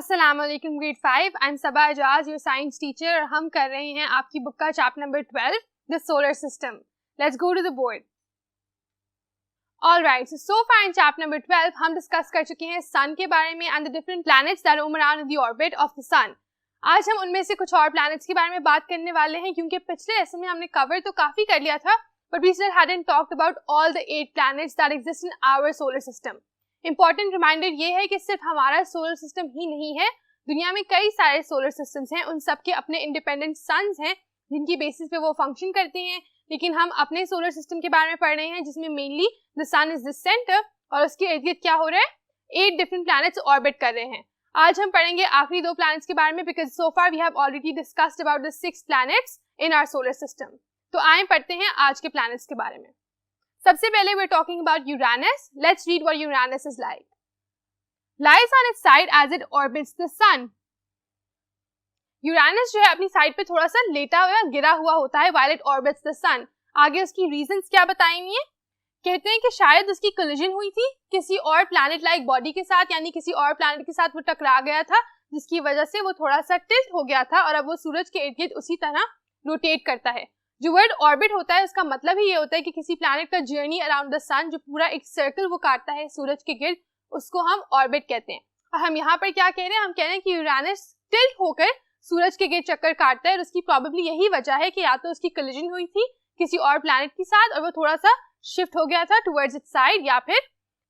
अस्सलाम वालेकुम grade 5। I am Saba Ejaz, your science teacher, और हम कर रहे हैं आपकी बुक का chapter number 12, the solar system. Let's go to the board. Alright, so far in chapter number 12 हम डिस्कस कर चुके हैं सन के बारे में and the different planets that roam around in the orbit of the sun. आज हम उनमें से कुछ और प्लैनेट्स के बारे में बात करने वाले हैं, क्योंकि पिछले लेसन में हमने कवर तो काफी कर लिया था, but we still hadn't talked about all the 8 planets that exist in our solar system. Important reminder ये है कि सिर्फ हमारा सोलर सिस्टम ही नहीं है, दुनिया में कई सारे सोलर सिस्टम्स हैं, उन सब के अपने इंडिपेंडेंट सन्स हैं जिनकी बेसिस पे वो फंक्शन करते हैं। लेकिन हम अपने सोलर सिस्टम के बारे में पढ़ रहे हैं जिसमें mainly the sun is the centre और उसके इर्द गिर्द क्या हो रहा है, 8 डिफरेंट प्लैनेट्स ऑर्बिट कर रहे हैं। आज हम पढ़ेंगे आखिरी 2 प्लैनेट्स के बारे में, because so far we have already discussed about the 6 planets in our solar system. तो आए पढ़ते हैं आज के प्लैनेट्स के बारे में। सबसे पहले we are talking about Uranus. Let's read what Uranus is like. Lies on its side as it orbits the sun. Uranus जो है अपनी साइड पे थोड़ा सा लेटा हुआ गिरा हुआ होता है while it orbits the sun। आगे उसकी रीजंस क्या बताएंगे है? कहते हैं कि शायद उसकी कोलिजन हुई थी किसी और प्लैनेट लाइक बॉडी के साथ, यानी किसी और प्लैनेट के साथ वो टकरा गया था, जिसकी वजह से वो थोड़ा सा टिल्ट हो गया था और अब वो सूरज के इर्द गिर्द उसी तरह रोटेट करता है। जो वर्ड ऑर्बिट होता है उसका मतलब ही ये होता है कि किसी प्लैनेट का जर्नी अराउंड द सन, जो पूरा एक सर्कल वो काटता है सूरज के गिर्द, उसको हम ऑर्बिट कहते हैं। और हम यहाँ पर क्या कह रहे हैं, हम कह रहे हैं कि यूरेनस टिल्ट होकर सूरज के गिर्द चक्कर काटता है और उसकी प्रोबेबली यही वजह है कि या तो उसकी कोलिजन हुई थी किसी और प्लैनेट के साथ और वो थोड़ा सा शिफ्ट हो गया था टुवर्ड्स इट्स साइड, या फिर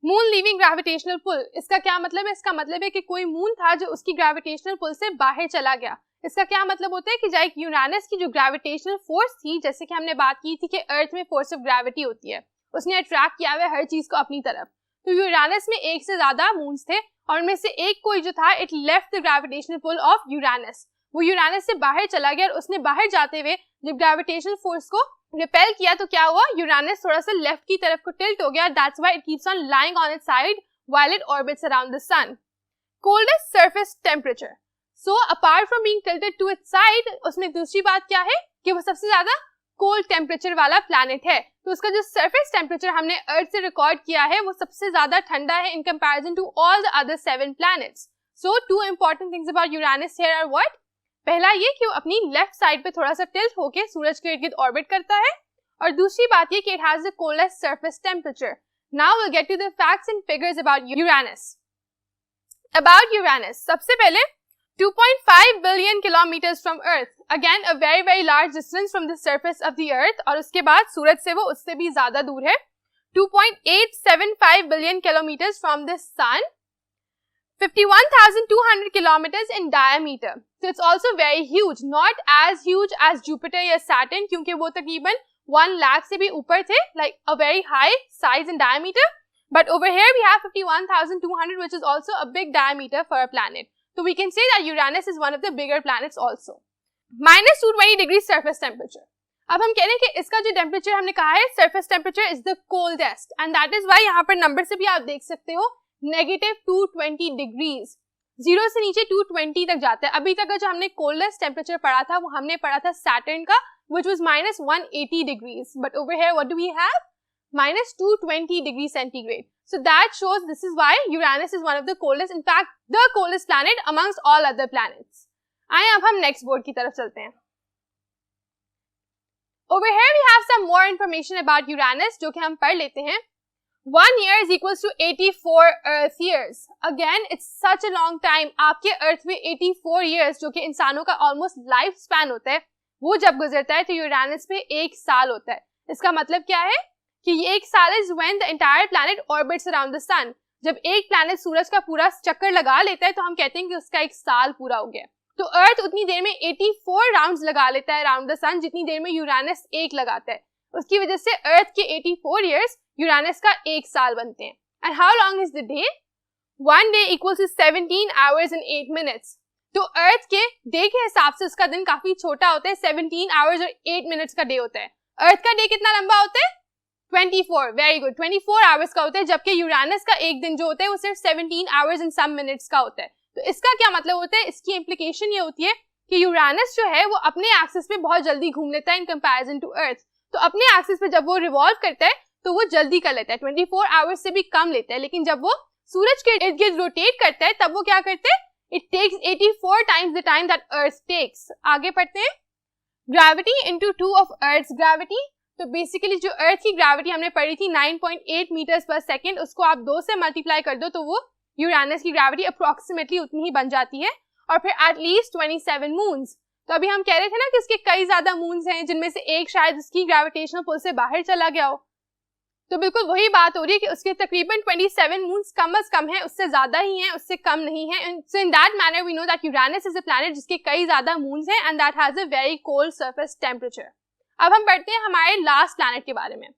मून लीविंग ग्रेविटेशनल पुल। इसका क्या मतलब है? इसका मतलब है कि कोई मून था जो उसकी ग्रेविटेशनल पुल से बाहर चला गया। इसका क्या मतलब होता है कि जाए यूरेनस की जो ग्रेविटेशनल फोर्स थी, जैसे कि हमने बात की थी कि अर्थ में फोर्स ऑफ ग्रेविटी होती है, उसने अट्रैक्ट किया हुआ हर चीज को अपनी तरफ। तो यूरेनस में एक से ज्यादा मून्स थे और उनमें से एक कोई जो था, it left the gravitational pull of Uranus. वो यूरेनस से बाहर चला गया और उसने बाहर जाते हुए जब ग्रेविटेशनल फोर्स को रिपेल किया तो क्या हुआ, यूरेनस थोड़ा सा लेफ्ट की तरफ को टिल्ट हो गया। That's why it keeps on lying on its side while it orbits around the sun. Coldest surface temperature. So apart from being tilted to its side, उसमें दूसरी बात क्या है कि वो सबसे ज्यादा कोल्ड टेम्परेचर वाला प्लैनेट है। तो उसका जो सरफेस टेम्परेचर हमने अर्थ से रिकॉर्ड किया है वो सबसे ज्यादा ठंडा है in comparison to all the other 7 planets. So 2 important things about Uranus here are what? पहला ये कि वो अपनी लेफ्ट साइड पे थोड़ा सा टिल्ट होके सूरज के इर्द-गिर्द ऑर्बिट करता है, और दूसरी बात ये कि it has the coldest surface temperature. Now will get to the facts and figures about Uranus. About Uranus, सबसे पहले 2.5 billion kilometers from Earth, again a very large distance from the surface of the Earth, और उसके बाद सूरज से वो उससे भी ज्यादा दूर है। 2.875 billion kilometers from the Sun, 51,200 kilometers in diameter. So it's also very huge, not as huge as Jupiter या Saturn, क्योंकि वो तकरीबन 1 lakh से भी ऊपर थे, like a very high size and diameter. But over here we have 51,200, which is also a big diameter for a planet. So we can say that Uranus is one of the bigger planets also. -220 degrees surface temperature. अब हम कह रहे हैं कि इसका जो temperature हमने कहा है, surface temperature is the coldest, and that is why यहाँ पर नंबर से भी आप देख सकते हो -220 degrees, 0 से नीचे 220 तक जाता है। अभी तक जो हमने coldest टेम्परेचर पढ़ा था वो हमने पढ़ा था Saturn का, which was -180 degrees, but over here what do we have? -220 degrees centigrade. So that shows this is why Uranus is one of the coldest, in fact the coldest planet amongst all other planets. आइए अब हम next board की तरफ चलते हैं। Over here we have some more information about Uranus, जो कि हम पढ़ लेते हैं। 1 year is equals to 84 Earth years. Again, it's such a long time. आपके अर्थ में 84 years, जो कि इंसानों का ऑलमोस्ट लाइफ स्पैन होता है, वो जब गुजरता है तो यूरेनस पे 1 साल होता है। इसका मतलब क्या है कि ये 1 साल is when the entire planet orbits around the sun. जब एक प्लैनेट सूरज का पूरा चक्कर लगा लेता है तो हम कहते हैं कि उसका 1 साल पूरा हो गया। तो अर्थ उतनी देर में 84 राउंड्स लगा लेता है अराउंड द सन, जितनी देर में यूरेनस 1 लगाता है। उसकी वजह से अर्थ के 84 इयर्स यूरेनस का 1 साल बनते हैं। And how long is the day? 1 day equals to 17 hours and 8 minutes. तो अर्थ के डे के हिसाब से उसका दिन काफी छोटा होता है, 17 hours और 8 minutes का डे होता है। अर्थ का डे कितना लंबा होता है? 24, वेरी गुड, 24 आवर्स का होता है, जबकि यूरेनस का एक दिन जो होता है वो सिर्फ 17 hours and some minutes का होता है। तो इसका क्या मतलब होता है? इसकी इम्प्लीकेशन ये होती है कि यूरेनस जो है वो अपने एक्सिस पे बहुत जल्दी घूम लेता है इन कंपैरिजन टू अर्थ। तो अपने एक्सिस पे जब वो रिवॉल्व करता है तो वो जल्दी कर लेता है, 24 आवर्स से भी कम लेता है, लेकिन जब वो सूरज के इर्द गिर्द रोटेट करता है तब वो क्या करता है, It takes 84 times the time that Earth takes. आगे पढ़ते हैं. Gravity into 2 of Earth's gravity. तो बेसिकली जो अर्थ की ग्रेविटी हमने पढ़ी थी 9.8 मीटर्स पर सेकेंड, उसको आप 2 से मल्टीप्लाई कर दो तो वो यूरेनस की ग्रेविटी अप्रोक्सीमेटली उतनी ही बन जाती है. और फिर एटलीस्ट 27 मून्स. तो अभी हम कह रहे थे ना कि उसके कई ज्यादा मून्स हैं जिनमें से एक शायद उसकी ग्रेविटेशनल पुल से बाहर चला गया हो. तो बिल्कुल वही बात हो रही है कि उसके तकरीबन 27 मून्स कम अज कम है, उससे ज्यादा ही है, उससे कम नहीं है. So in that manner we know that Uranus is a planet जिसके कई ज्यादा मून्स हैं and that has a very cold surface temperature. अब हम पढ़ते हैं हमारे लास्ट प्लैनेट के बारे में,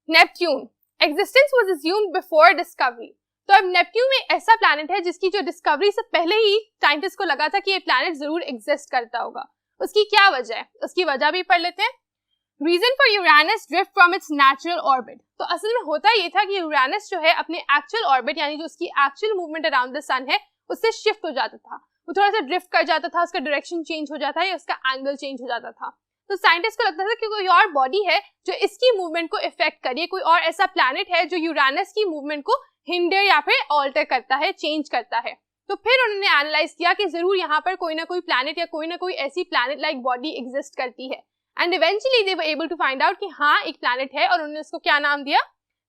Neptune. Existence was assumed before discovery. तो अब नेपट्यून एक ऐसा प्लैनेट है जिसकी जो डिस्कवरी से पहले ही साइंटिस्ट को लगा था कि ये प्लैनेट जरूर एग्जिस्ट करता होगा. उसकी क्या वजह है, उसकी वजह भी पढ़ लेते हैं. Reason for Uranus drift from its natural orbit. तो असल में होता ये था कि यूरेनस जो है अपने एक्चुअल ऑर्बिट यानी जो उसकी एक्चुअल मूवमेंट अराउंड द सन है उससे शिफ्ट हो जाता था. वो थोड़ा सा ड्रिफ्ट कर जाता था, उसका डायरेक्शन चेंज हो जाता है या उसका एंगल चेंज हो जाता था. तो साइंटिस्ट को लगता था कि कोई और बॉडी है जो इसकी मूवमेंट को इफेक्ट करिए, कोई और ऐसा प्लैनेट है जो यूरेनस की मूवमेंट को हिंडर या फिर ऑल्टर करता है, चेंज करता है. तो फिर उन्होंने एनालाइज किया कि जरूर यहाँ पर कोई ना कोई प्लैनेट या कोई ना कोई ऐसी प्लैनेट लाइक बॉडी एग्जिस्ट करती है. And eventually they were able to find out कि हाँ एक प्लैनेट है और उन्होंने उसको क्या नाम दिया,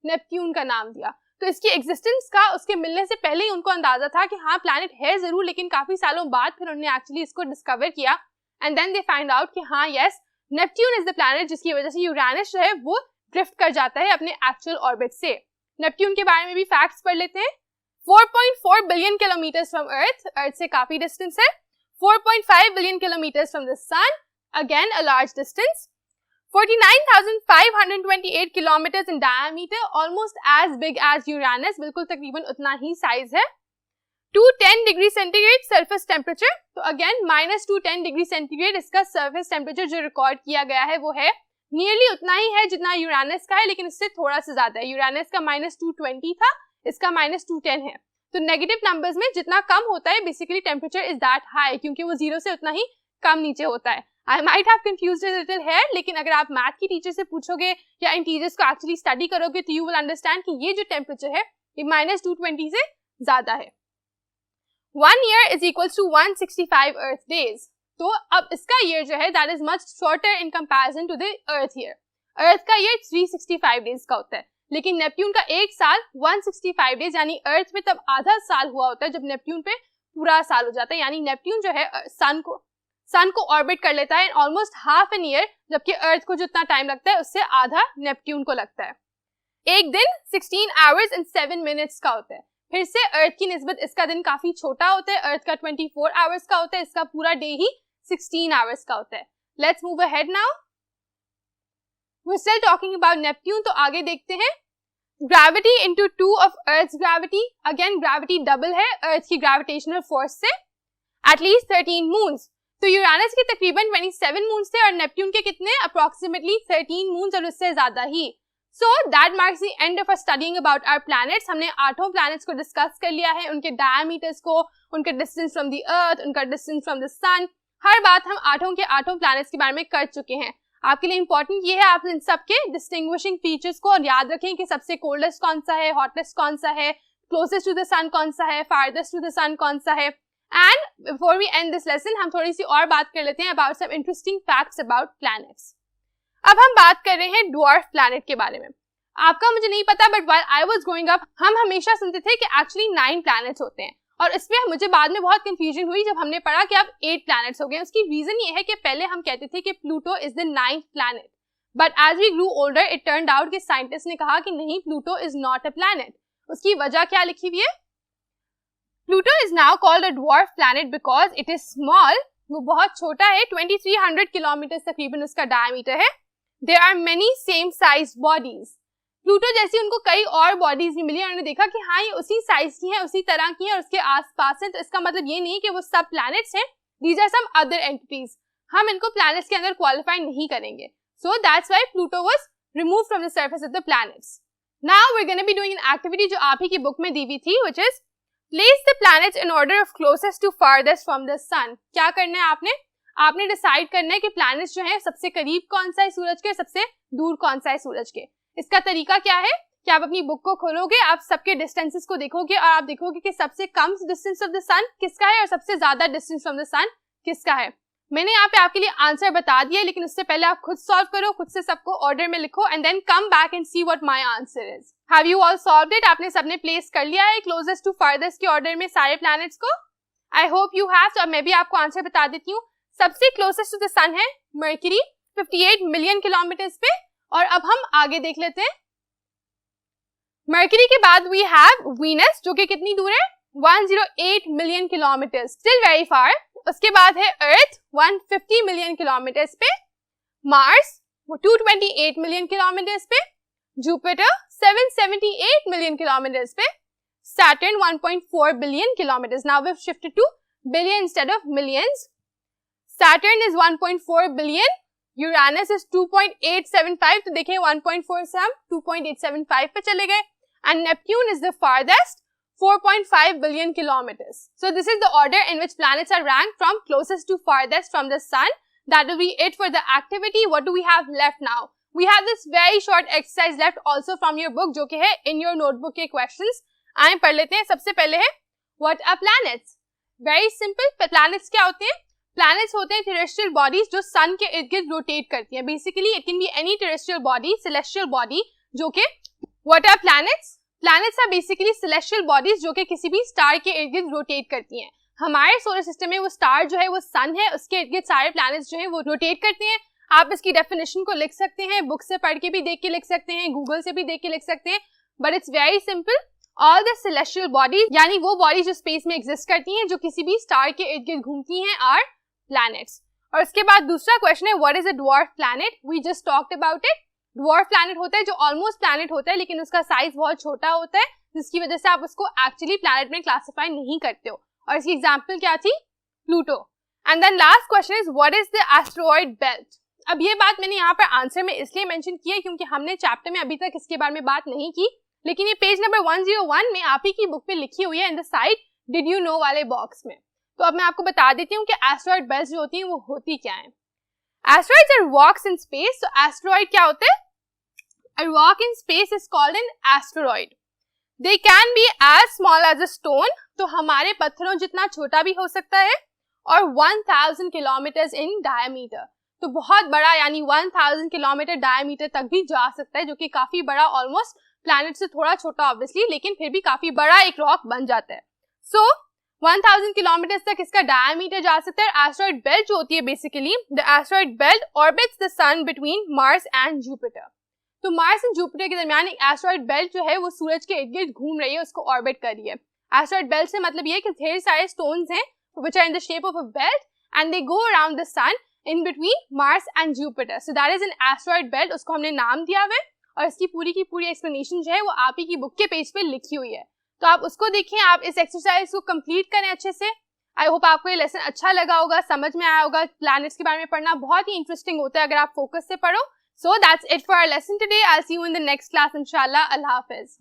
नेपट्यून का नाम दिया. तो इसकी एग्जिस्टेंस का उसके मिलने से पहले ही उनको अंदाजा था कि हाँ प्लैनेट है जरूर, लेकिन काफी सालों बाद फिर उन्होंने एक्चुअली इसको डिस्कवर किया and then they find out कि हाँ yes Neptune is the planet जिसकी वजह से यूरेनस जो है वो ड्रिफ्ट कर जाता है अपने एक्चुअल ऑर्बिट से. नेपट्यून के बारे में भी फैक्ट्स पढ़ लेते हैं. 4.4 बिलियन किलोमीटर्स फ्रॉम अर्थ से काफी डिस्टेंस है. 4.5 billion kilometres from the sun, again a large distance. 49,528 kilometres in diameter, almost as big as Uranus, बिल्कुल तकरीबन उतना ही साइज है. 210 डिग्री सेंटीग्रेड सरफेस टेम्परेचर. तो अगेन -210 डिग्री सेंटीग्रेड इसका सरफेस टेम्परेचर जो रिकॉर्ड किया गया है वो है नियरली उतना ही है जितना यूरेनस का है, लेकिन इससे थोड़ा सा ज्यादा है. यूरेनस का -220 था, इसका -210 है. तो नेगेटिव नंबर्स में जितना कम होता है basically temperature is that high, क्योंकि वो 0 से उतना ही कम नीचे होता है. I might have confused a little here, लेकिन अगर आप मैथ की टीचर से पूछोगे या इंटीजर्स को एक्चुअली स्टडी करोगे तो यू विल अंडरस्टैंड कि ये जो टेम्परेचर है ये -220 से ज्यादा है. 1 year is equals to 165 Earth days. तो अब इसका ईयर जो है that is much shorter in comparison to the earth year. Earth का ईयर 365 डेज का होता है, लेकिन नेपट्यून का एक साल 165 डेज, यानी अर्थ में तब आधा साल हुआ होता है जब नेपट्यून पे पूरा साल हो जाता है. यानी नेपट्यून जो है सन को ऑर्बिट कर लेता है in almost half an year, जबकि अर्थ को जितना टाइम लगता है उससे आधा नेपट्यून को लगता है. एक दिन 16 hours and 7 minutes का होता है. फिर से अर्थ की निस्बत इसका दिन काफी छोटा होता है. अर्थ का 24 hours का होता है, इसका पूरा डे ही 16 hours का होता है. Let's move ahead now. We are still talking about Neptune. तो आगे देखते हैं. Gravity into 2 of earth's gravity. Again gravity double है अर्थ की ग्रेविटेशनल फोर्स से. At least 13 moons. तो यूरेनस के तकरीबन 27 मून्स थे और नेपट्यून के कितने, अप्रोक्सीमेटली 13 मून्स और उससे ज्यादा ही. So that marks the end of our studying about our planets. हमने 8 planets को डिस्कस कर लिया है, उनके डायमीटर्स को, उनके डिस्टेंस फ्रॉम द अर्थ, उनका डिस्टेंस फ्रॉम द सन, हर बात हम 8 प्लैनेट्स के बारे में कर चुके हैं. आपके लिए इंपॉर्टेंट ये है आप इन सबके डिस्टिंग्विशिंग फीचर्स को और याद रखें कि सबसे कोल्डेस्ट कौन सा है, हॉटेस्ट कौन सा है, क्लोजेस्ट टू द सन कौन सा है, फारदेस्ट टू द सन कौन सा है. And before we end this lesson हम थोड़ी सी और बात कर लेते हैं about some interesting facts about planets. अब हम बात कर रहे हैं ड्वार्फ प्लैनेट के बारे में. आपका मुझे नहीं पता but while I was growing up हम हमेशा सुनते थे कि एक्चुअली 9 प्लैनेट्स होते हैं, और इसमें मुझे बाद में बहुत कंफ्यूजन हुई जब हमने पढ़ा कि अब 8 प्लैनेट्स हो गए. उसकी रीजन ये है कि पहले हम कहते थे कि Pluto is the 9th planet, but as we grew older it turned out कि साइंटिस्ट ने कहा कि नहीं, Pluto is not a planet. उसकी वजह क्या लिखी हुई है? Pluto is now called a dwarf planet because it is small. वो बहुत छोटा है, 2300 किलोमीटर तकरीबन उसका डायमीटर है. There are many same size bodies. Pluto जैसी उनको कई और बॉडीज भी मिली और उन्होंने देखा कि हाँ ये उसी साइज की है, उसी तरह की है और उसके आसपास है. तो इसका मतलब ये नहीं कि वो सब प्लैनेट्स हैं, these are some other entities. हम इनको प्लैनेट्स के अंदर क्वालिफाई नहीं करेंगे. So that's why Pluto was removed from the surface of the planets. Now we are gonna be doing an activity जो आप ही की बुक में दी हुई थी, which is place the planets in order of closest to farthest from the sun. क्या करना है आपने डिसाइड करना है कि प्लैनेट्स जो है सबसे करीब कौन सा है सूरज के, सबसे दूर कौन सा है सूरज के. इसका तरीका क्या है कि आप अपनी बुक को खोलोगे, आप सबके डिस्टेंसेस को देखोगे और आप देखोगे कि सबसे कम डिस्टेंस ऑफ द सन किसका है और सबसे ज्यादा डिस्टेंस फ्रॉम द सन किसका है। मैंने यहाँ पे आपके लिए आंसर बता दिया, लेकिन उससे पहले आप खुद सॉल्व करो, खुद से सबको ऑर्डर में लिखो and then come back and see what my answer is. Have you all solved it? आपने सबने प्लेस कर लिया है क्लोजेस्ट टू फारदेस्ट के ऑर्डर में सारे प्लैनेट्स को? I hope you have. तो अब मैं भी आपको आंसर बता देती हूँ। सबसे क्लोजेस्ट टू द सन है मर्क्यूरी 58 मिलियन किलोमीटर्स पे। और अब हम आगे देख लेते हैं। मर्क्यूरी के बाद वी हैव वीनस, जो कि कितनी दूर है? 108 million kilometres, still very far. उसके बाद है अर्थ 150 मिलियन किलोमीटर्स पे, मार्स 228 मिलियन किलोमीटर्स पे, जुपिटर 778 मिलियन किलोमीटर्स पे, Saturn 1.4 billion kilometres. Now we have shifted to billion instead of millions. Saturn is 1.4 billion, Uranus is 2.875, तो देखिए 1.4 से हम 2.875 पे चले गए, and Neptune is the farthest 4.5 billion kilometers. So this is the order in which planets are ranked from closest to farthest from the sun. That will be it for the activity. What do we have left now? We have this very short exercise left also from your book, जो कि है in your notebook के questions. आए पढ़ लेते हैं। सबसे पहले है What are planets? Very simple. Planets क्या होते हैं? Planets होते हैं terrestrial bodies जो sun के इर्द गिर्द rotate करती हैं। Basically it can be any terrestrial body, celestial body, जो कि What are planets? Planets are basically celestial bodies जो कि किसी भी स्टार के इर्द गिर्द रोटेट करती हैं। हमारे सोलर सिस्टम में वो स्टार जो है वो सन है, उसके इर्द गिर्द सारे प्लैनेट्स जो है वो रोटेट करते हैं। आप इसकी डेफिनेशन को लिख सकते हैं, बुक से पढ़ के भी देख के लिख सकते हैं, गूगल से भी देख के लिख सकते हैं, but it's very simple. All the celestial bodies, यानी वो बॉडीज जो स्पेस में एग्जिस्ट करती हैं, जो किसी भी स्टार के इर्द गिर्द घूमती हैं, आर प्लैनेट्स। और उसके बाद दूसरा क्वेश्चन है what is a dwarf planet? We just talked about it. Dwarf planet होता है जो ऑलमोस्ट प्लैनेट होता है लेकिन उसका साइज बहुत छोटा होता है, जिसकी वजह से आप उसको एक्चुअली प्लैनेट में क्लासिफाई नहीं करते हो। और इसकी एग्जांपल क्या थी? Pluto. And then last question is what is the asteroid belt? अब ये बात मैंने यहाँ पर आंसर में इसलिए मेंशन की है क्योंकि हमने चैप्टर में अभी तक इसके बारे में बात नहीं की, लेकिन ये पेज नंबर 101 में आप ही की बुक पे लिखी हुई है in the side did you know वाले बॉक्स में। तो अब मैं आपको बता देती हूँ कि एस्टेरॉयड बेल्ट जो होती है वो होती क्या है। Asteroids are rocks in space. तो एस्टेरॉयड क्या होते हैं? A rock in space is called an asteroid. They can be as small as a stone, तो हमारे पत्थरों जितना छोटा भी हो सकता है, और 1000 kilometers in diameter, तो बहुत बड़ा यानी 1000 किलोमीटर डायमीटर तक भी जा सकता है, जो कि काफी बड़ा, ऑलमोस्ट प्लैनेट से थोड़ा छोटा ऑब्वियसली, लेकिन फिर भी काफी बड़ा एक रॉक बन जाता है। सो 1000 किलोमीटर तक इसका डायमीटर जा सकता है। एस्टेरॉयड बेल्ट जो होती है basically, the asteroid belt orbits the sun between Mars and Jupiter. तो मार्स एंड जुपिटर के दरमियान एक एस्टेरॉयड बेल्ट जो है वो सूरज के इर्द गिर्द घूम रही है, उसको ऑर्बिट कर रही है। एस्टेरॉयड बेल्ट से मतलब ये है कि ढेर सारे स्टोन्स हैं which are in the shape of a belt and they go around the sun in between Mars and Jupiter. So that is an asteroid belt, उसको हमने नाम दिया हुआ है और इसकी पूरी की पूरी एक्सप्लेनेशन जो है वो आप ही की बुक के पेज पे लिखी हुई है। तो आप उसको देखें, आप इस एक्सरसाइज को कंप्लीट करें अच्छे से। आई होप आपको ये लेसन अच्छा लगा होगा, समझ में आया होगा। प्लैनेट्स के बारे में पढ़ना बहुत ही इंटरेस्टिंग होता है अगर आप फोकस से पढ़ो। So that's it for our lesson today. I'll see you in the next class, inshallah. Allah Hafiz.